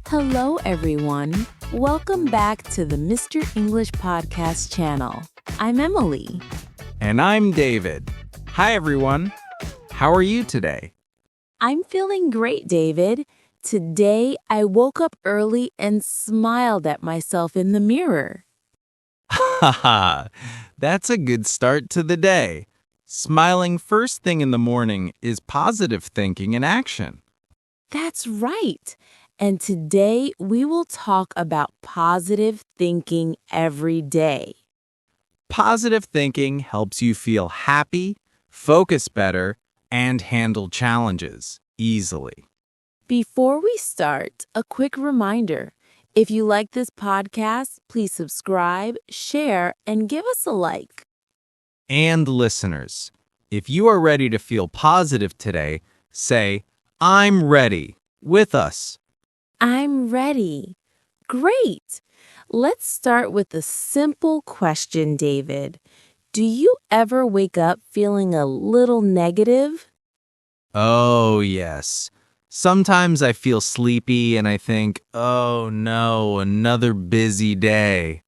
Hello, everyone. Welcome back to the Mr. English Podcast channel. I'm Emily. And I'm David. Hi, everyone. How are you today? I'm feeling great, David. Today, I woke up early and smiled at myself in the mirror. Haha, that's a good start to the day. Smiling first thing in the morning is positive thinking in action. That's right. And today, we will talk about positive thinking every day. Positive thinking helps you feel happy, focus better, and handle challenges easily. Before we start, a quick reminder. If you like this podcast, please subscribe, share, and give us a like. And listeners, if you are ready to feel positive today, say, I'm ready, with us. I'm ready. Great. Let's start with a simple question, David. Do you ever wake up feeling a little negative? Oh, yes. Sometimes I feel sleepy and I think, oh no, another busy day.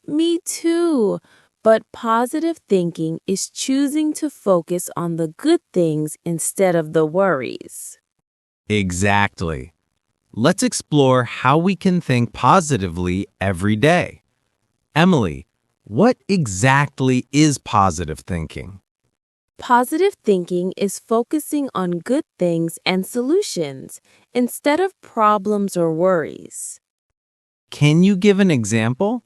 Me too. But positive thinking is choosing to focus on the good things instead of the worries. Exactly. Let's explore how we can think positively every day. Emily, what exactly is positive thinking? Positive thinking is focusing on good things and solutions instead of problems or worries. Can you give an example?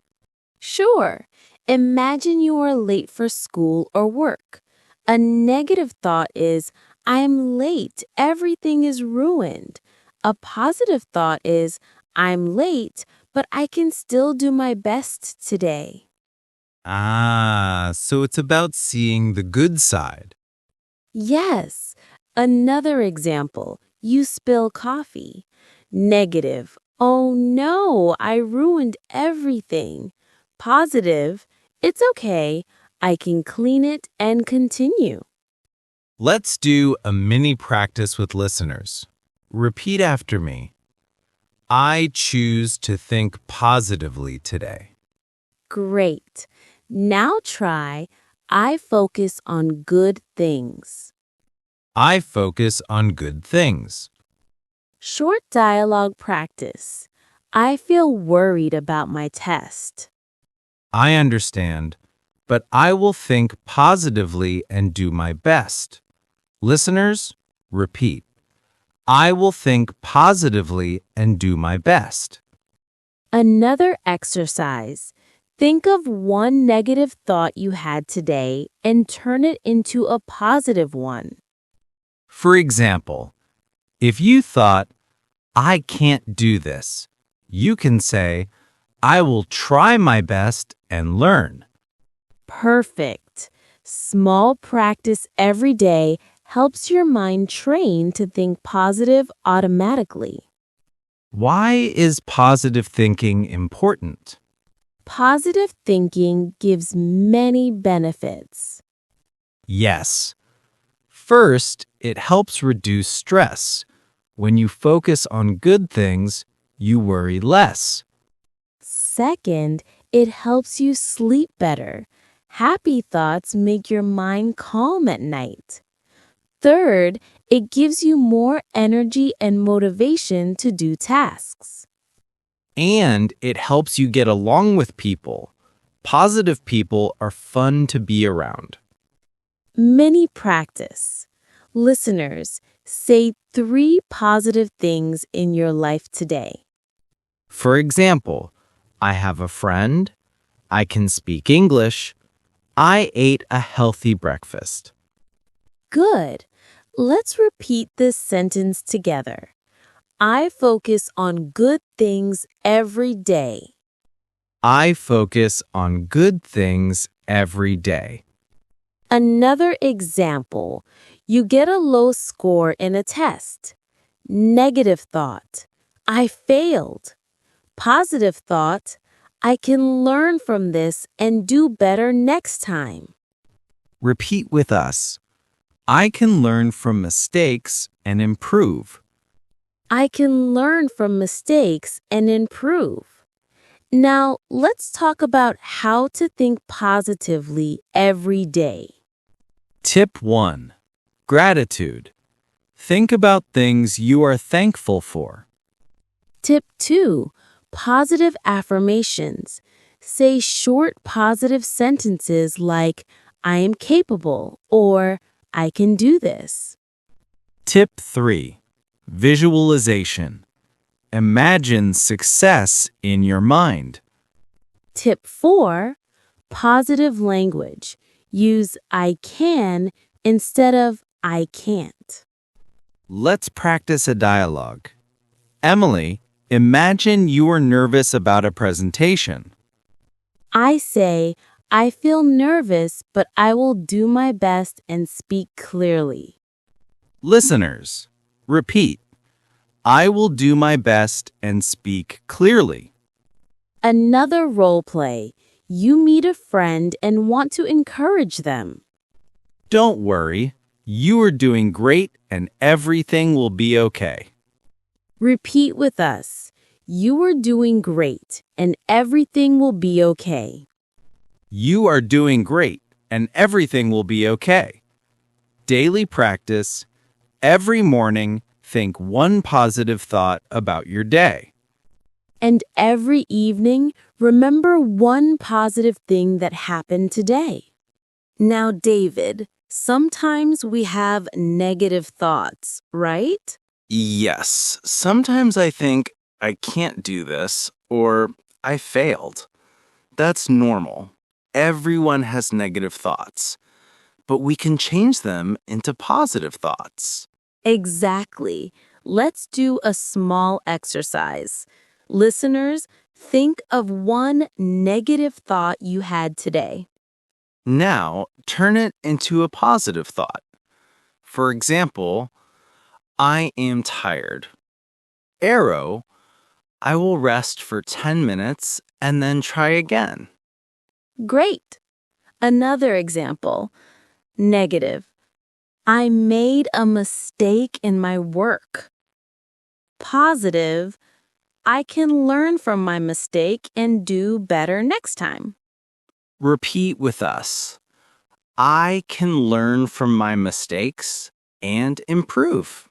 Sure, imagine you are late for school or work. A negative thought is, I am late, everything is ruined. A positive thought is, I'm late, but I can still do my best today. So it's about seeing the good side. Yes. Another example, you spill coffee. Negative, oh no, I ruined everything. Positive, it's okay, I can clean it and continue. Let's do a mini practice with listeners. Repeat after me. I choose to think positively today. Great. Now try, I focus on good things. I focus on good things. Short dialogue practice. I feel worried about my test. I understand, but I will think positively and do my best. Listeners, repeat. I will think positively and do my best. Another exercise. Think of one negative thought you had today and turn it into a positive one. For example, if you thought, I can't do this, you can say, I will try my best and learn. Perfect. Small practice every day helps your mind train to think positive automatically. Why is positive thinking important? Positive thinking gives many benefits. Yes. First, it helps reduce stress. When you focus on good things, you worry less. Second, it helps you sleep better. Happy thoughts make your mind calm at night. Third, it gives you more energy and motivation to do tasks. And it helps you get along with people. Positive people are fun to be around. Mini practice. Listeners, say 3 positive things in your life today. For example, I have a friend, I can speak English, I ate a healthy breakfast. Good. Let's repeat this sentence together. I focus on good things every day. I focus on good things every day. Another example, you get a low score in a test. Negative thought, I failed. Positive thought, I can learn from this and do better next time. Repeat with us. I can learn from mistakes and improve. I can learn from mistakes and improve. Now, let's talk about how to think positively every day. Tip 1. Gratitude. Think about things you are thankful for. Tip 2. Positive affirmations. Say short positive sentences like, I am capable or I can do this. Tip 3. Visualization. Imagine success in your mind. Tip 4. Positive language. Use I can instead of I can't. Let's practice a dialogue. Emily, imagine you are nervous about a presentation. I say, I feel nervous, but I will do my best and speak clearly. Listeners, repeat. I will do my best and speak clearly. Another role play. You meet a friend and want to encourage them. Don't worry. You are doing great and everything will be okay. Repeat with us. You are doing great and everything will be okay. You are doing great and everything will be okay. Daily practice. Every morning, think one positive thought about your day. And every evening, remember one positive thing that happened today. Now, David, sometimes we have negative thoughts, right? Yes, sometimes I think I can't do this or I failed. That's normal. Everyone has negative thoughts, but we can change them into positive thoughts. Exactly. Let's do a small exercise. Listeners, think of one negative thought you had today. Now, turn it into a positive thought. For example, I am tired. Arrow, I will rest for 10 minutes and then try again. Great. Another example. Negative. I made a mistake in my work. Positive. I can learn from my mistake and do better next time. Repeat with us. I can learn from my mistakes and improve.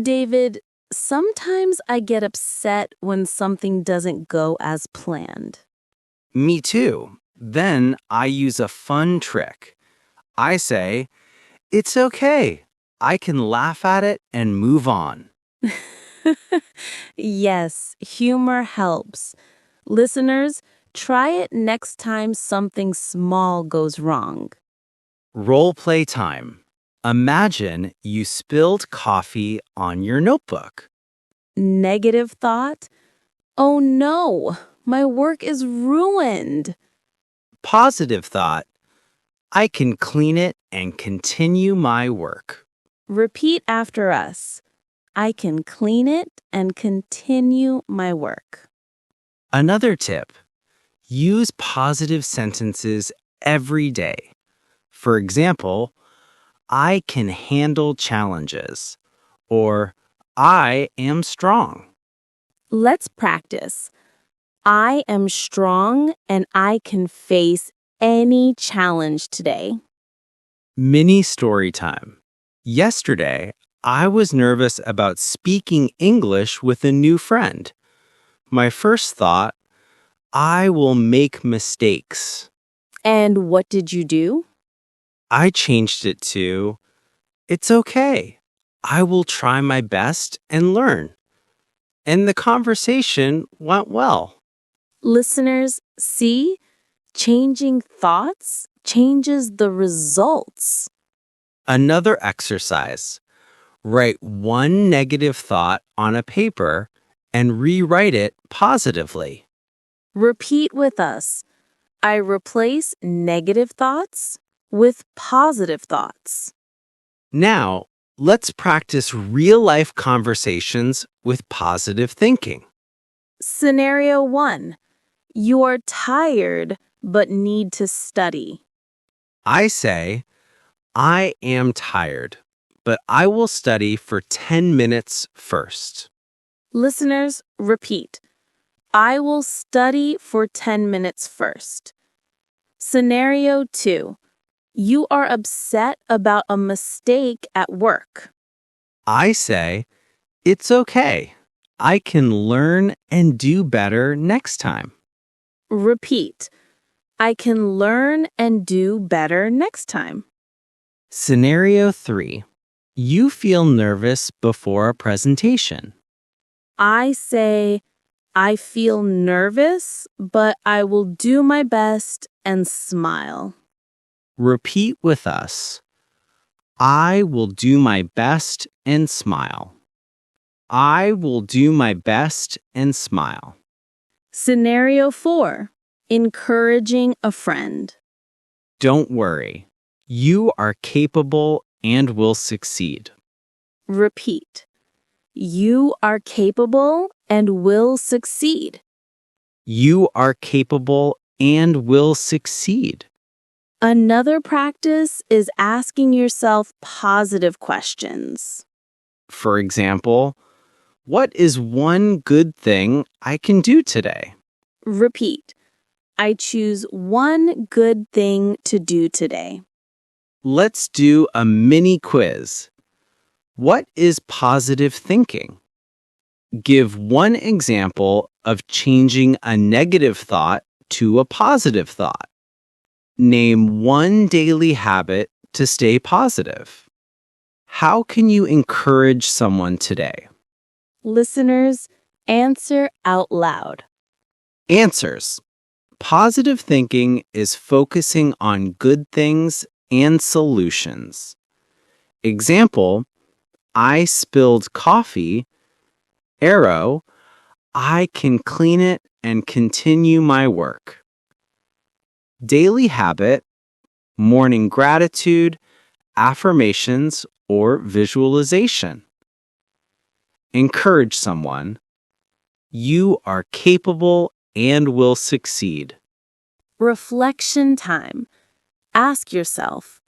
David, sometimes I get upset when something doesn't go as planned. Me too. Then I use a fun trick. I say, it's okay. I can laugh at it and move on. Yes, humor helps. Listeners, try it next time something small goes wrong. Role play time. Imagine you spilled coffee on your notebook. Negative thought? Oh no, my work is ruined. Positive thought. I can clean it and continue my work. Repeat after us. I can clean it and continue my work. Another tip. Use positive sentences every day. For example, I can handle challenges, or I am strong. Let's practice. I am strong and I can face any challenge today. Mini story time. Yesterday, I was nervous about speaking English with a new friend. My first thought, I will make mistakes. And what did you do? I changed it to, it's okay. I will try my best and learn. And the conversation went well. Listeners, see? Changing thoughts changes the results. Another exercise. Write one negative thought on a paper and rewrite it positively. Repeat with us. I replace negative thoughts with positive thoughts. Now, let's practice real-life conversations with positive thinking. Scenario 1. You're tired but need to study. I say, I am tired, but I will study for 10 minutes first. Listeners, repeat. I will study for 10 minutes first. Scenario 2. You are upset about a mistake at work. I say, it's okay. I can learn and do better next time. Repeat. I can learn and do better next time. Scenario 3. You feel nervous before a presentation. I say, I feel nervous, but I will do my best and smile. Repeat with us. I will do my best and smile. I will do my best and smile. Scenario 4. Encouraging a friend. Don't worry. You are capable and will succeed. Repeat. You are capable and will succeed. You are capable and will succeed. Another practice is asking yourself positive questions. For example, what is one good thing I can do today? Repeat. I choose one good thing to do today. Let's do a mini quiz. What is positive thinking? Give one example of changing a negative thought to a positive thought. Name one daily habit to stay positive. How can you encourage someone today? Listeners, answer out loud. Answers. Positive thinking is focusing on good things and solutions. Example, I spilled coffee. Arrow, I can clean it and continue my work. Daily habit, morning gratitude, affirmations, or visualization. Encourage someone. You are capable and will succeed. Reflection time. Ask yourself,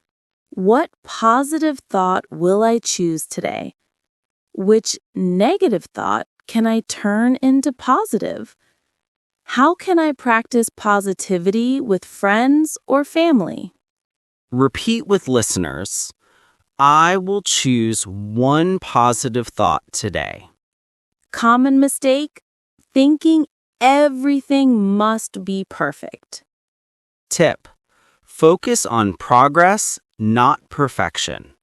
what positive thought will I choose today? Which negative thought can I turn into positive? How can I practice positivity with friends or family? Repeat with listeners. I will choose one positive thought today. Common mistake, thinking everything must be perfect. Tip. Focus on progress, not perfection.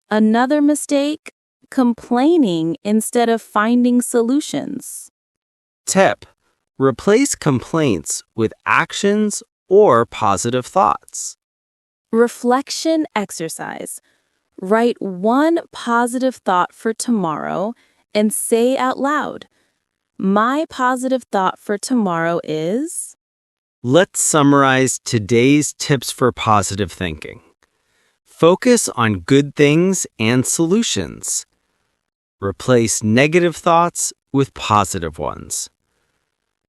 Another mistake, complaining instead of finding solutions. Tip. Replace complaints with actions or positive thoughts. Reflection exercise. Write one positive thought for tomorrow and say out loud, my positive thought for tomorrow is... Let's summarize today's tips for positive thinking. Focus on good things and solutions. Replace negative thoughts with positive ones.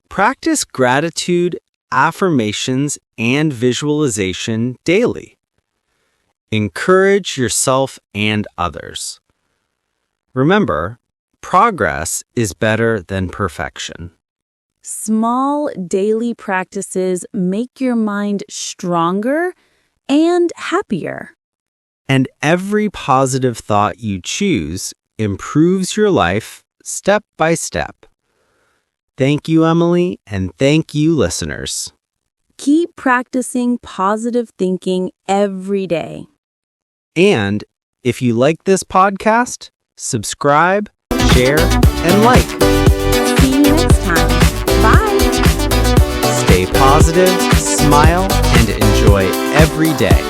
Practice gratitude, affirmations, and visualization daily. Encourage yourself and others. Remember, progress is better than perfection. Small daily practices make your mind stronger and happier. And every positive thought you choose improves your life step by step. Thank you, Emily, and thank you, listeners. Keep practicing positive thinking every day. And if you like this podcast, subscribe, share, and like. See you next time. Bye. Stay positive, smile, and enjoy every day.